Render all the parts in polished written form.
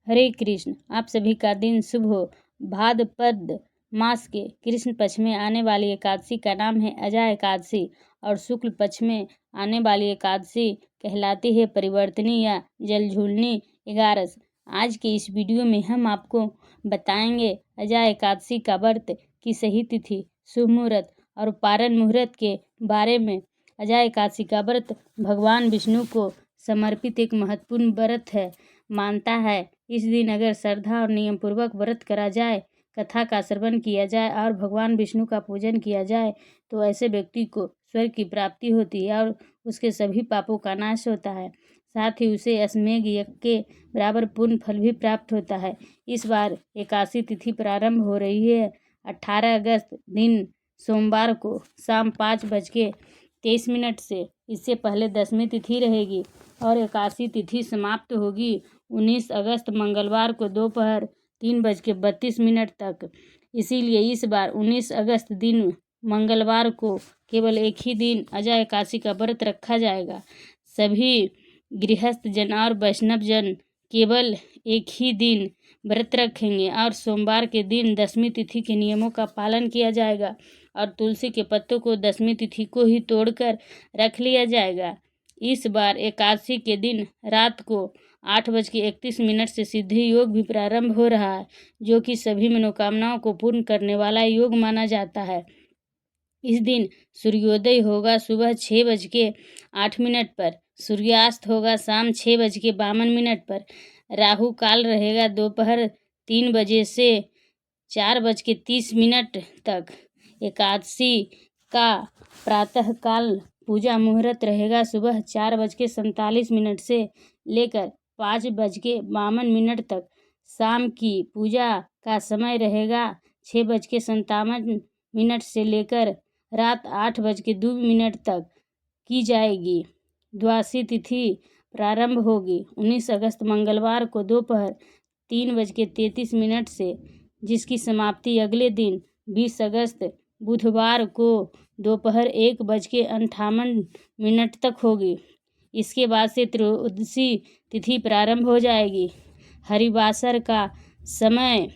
हरे कृष्ण। आप सभी का दिन शुभ हो। भाद्रपद मास के कृष्ण पक्ष में आने वाली एकादशी का नाम है अजा एकादशी और शुक्ल पक्ष में आने वाली एकादशी कहलाती है परिवर्तनी या जलझूलनी एकादश। आज के इस वीडियो में हम आपको बताएंगे अजा एकादशी का व्रत की सही तिथि, शुभ मुहूर्त और पारण मुहूर्त के बारे में। अजा एकादशी का व्रत भगवान विष्णु को समर्पित एक महत्वपूर्ण व्रत है। मानता है इस दिन अगर श्रद्धा और नियम पूर्वक व्रत करा जाए, कथा का श्रवण किया जाए और भगवान विष्णु का पूजन किया जाए तो ऐसे व्यक्ति को स्वर्ग की प्राप्ति होती है और उसके सभी पापों का नाश होता है। साथ ही उसे अश्वमेध यज्ञ के बराबर पूर्ण फल भी प्राप्त होता है। इस बार एकादशी तिथि प्रारंभ हो रही है 18 अगस्त दिन सोमवार को शाम 5:23 से। इससे पहले दसवीं तिथि रहेगी और एकादशी तिथि समाप्त होगी 19 अगस्त मंगलवार को दोपहर 3:32 तक। इसीलिए इस बार 19 अगस्त दिन मंगलवार को केवल एक ही दिन अजा एकादशी का व्रत रखा जाएगा। सभी गृहस्थ जन और वैष्णव जन केवल एक ही दिन व्रत रखेंगे और सोमवार के दिन दसवीं तिथि के नियमों का पालन किया जाएगा और तुलसी के पत्तों को दसवीं तिथि को ही तोड़कर रख लिया जाएगा। इस बार एकादशी के दिन रात को 8:31 से सिद्धि योग भी प्रारंभ हो रहा है, जो कि सभी मनोकामनाओं को पूर्ण करने वाला योग माना जाता है। इस दिन सूर्योदय होगा सुबह 6:08 पर, सूर्यास्त होगा शाम 6:52 पर, राहु काल रहेगा दोपहर 3 बजे से 4:30 तक। एकादशी का प्रातः काल पूजा मुहूर्त रहेगा सुबह 4:47 से लेकर 5:52 तक। शाम की पूजा का समय रहेगा 6:57 से लेकर रात 8:02 तक की जाएगी। द्वादशी तिथि प्रारंभ होगी 19 अगस्त मंगलवार को दोपहर 3:33 से, जिसकी समाप्ति अगले दिन 20 अगस्त बुधवार को दोपहर 1:58 तक होगी। इसके बाद से त्रयोदशी तिथि प्रारंभ हो जाएगी। हरिवासर का समय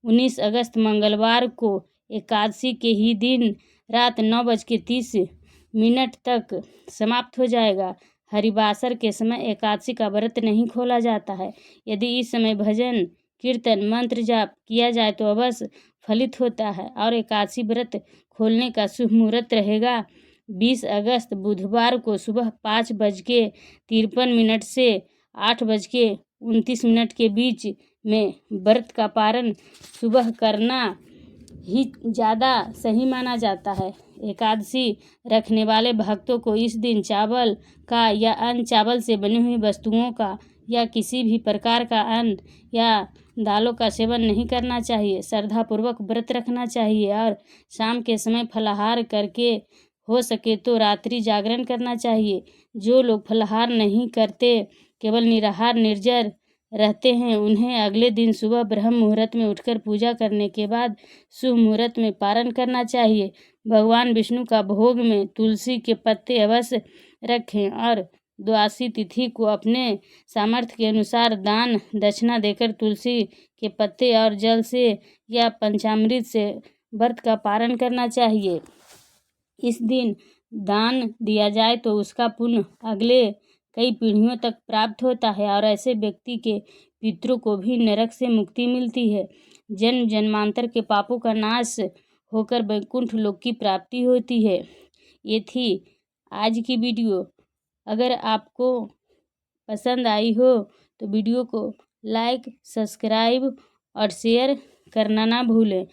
19 अगस्त मंगलवार को एकादशी के ही दिन रात 9:30 तक समाप्त हो जाएगा। हरिवासर के समय एकादशी का व्रत नहीं खोला जाता है। यदि इस समय भजन कीर्तन मंत्र जाप किया जाए तो अवश्य फलित होता है और एकादशी व्रत खोलने का शुभ मुहूर्त रहेगा 20 अगस्त बुधवार को सुबह 5:53 से 8:29 के बीच में। व्रत का पारण सुबह करना ही ज़्यादा सही माना जाता है। एकादशी रखने वाले भक्तों को इस दिन चावल का या अन्य चावल से बनी हुई वस्तुओं का या किसी भी प्रकार का अन्न या दालों का सेवन नहीं करना चाहिए। श्रद्धापूर्वक व्रत रखना चाहिए और शाम के समय फलाहार करके हो सके तो रात्रि जागरण करना चाहिए। जो लोग फलाहार नहीं करते, केवल निराहार निर्जर रहते हैं, उन्हें अगले दिन सुबह ब्रह्म मुहूर्त में उठकर पूजा करने के बाद शुभ मुहूर्त में पारण करना चाहिए। भगवान विष्णु का भोग में तुलसी के पत्ते अवश्य रखें और द्वादशी तिथि को अपने सामर्थ्य के अनुसार दान दक्षिणा देकर तुलसी के पत्ते और जल से या पंचामृत से व्रत का पारण करना चाहिए। इस दिन दान दिया जाए तो उसका पुण्य अगले कई पीढ़ियों तक प्राप्त होता है और ऐसे व्यक्ति के पितरों को भी नरक से मुक्ति मिलती है। जन्म जन्मांतर के पापों का नाश होकर वैकुंठ लोक की प्राप्ति होती है। ये थी आज की वीडियो। अगर आपको पसंद आई हो तो वीडियो को लाइक, सब्सक्राइब और शेयर करना ना भूलें।